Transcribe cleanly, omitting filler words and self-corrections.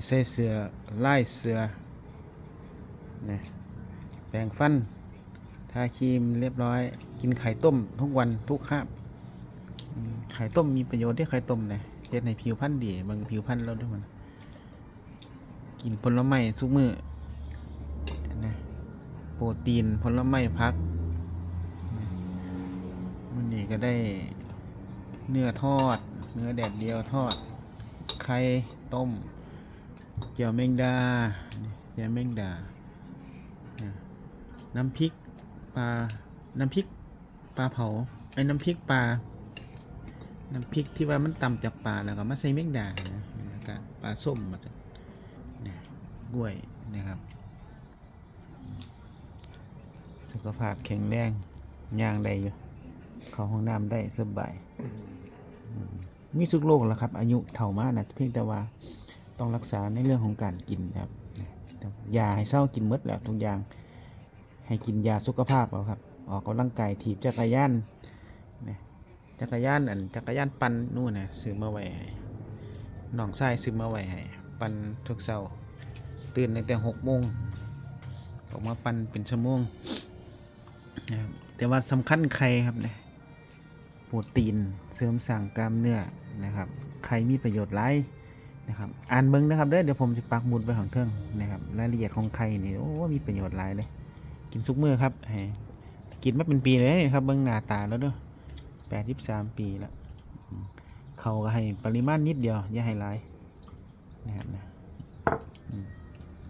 ใส่เสื้อลายเสื้อนะแปรงฟันทาครีมเรียบร้อยกินไข่ต้มทุกวันทุกคาบไข่ต้มมีประโยชน์ที่ไข่ต้มนะเฮ็ดให้ผิวพรรณดีบางผิวพรรณเราด้วยมันกินผลไม้ทุกมื้อนะโปรตีนผลไม้ผักมันนี่ก็ได้เนื้อทอดเนื้อแดดเดียวทอดไข่ต้มเจียวแมงดาเจียวแมงดาน้ำพริกปลาน้ำพริกปลาเผาไอ้น้ำพริกปลาน้ำพริกที่ว่ามันตำจากปลาแล้วก็มาใส่แมงดานะแล้วก็ปลาส้มมาจากเนี่ยกล้วยนะครับสุขภาพแข็งแรงย่างได้อยู่เข้าห้องน้ำได้สบายมีสุขโลกแล้วครับอายุเท่ามานะเพียงแต่ว่าต้องรักษาในเรื่องของการกินครับยาให้เศร้ากินหมดแล้วทุกอย่างให้กินยาสุขภาพเอาครับออกกำลังกายถีบจักรยานจักรยานปั่นนู่นนะซื้อมาไว้น้องชายซื้อมาไว้ให้ปั่นทุกเช้าตื่นตั้งแต่6 โมงออกมาปั่นเป็นชั่วโมงแต่ว่าสำคัญไข่ครับเนี่ยโปรตีนเสริมสร้างกล้ามเนื้อนะครับไข่มีประโยชน์หลายนะครับอ่านเบิ่งนะครับเดี๋ยวผมจะปักหมุดไว้ข้างเทิงนะครับรายละเอียดของไข่นี่โอ้มีประโยชน์หลายเลยกินซุกมื้อครับกินมาเป็นปีเลยครับเบิ่งหน้าตาแล้วเด้อ83 ปีแล้วเขาก็ให้ปริมาณนิดเดียวอย่าให้หลายนะครับนะ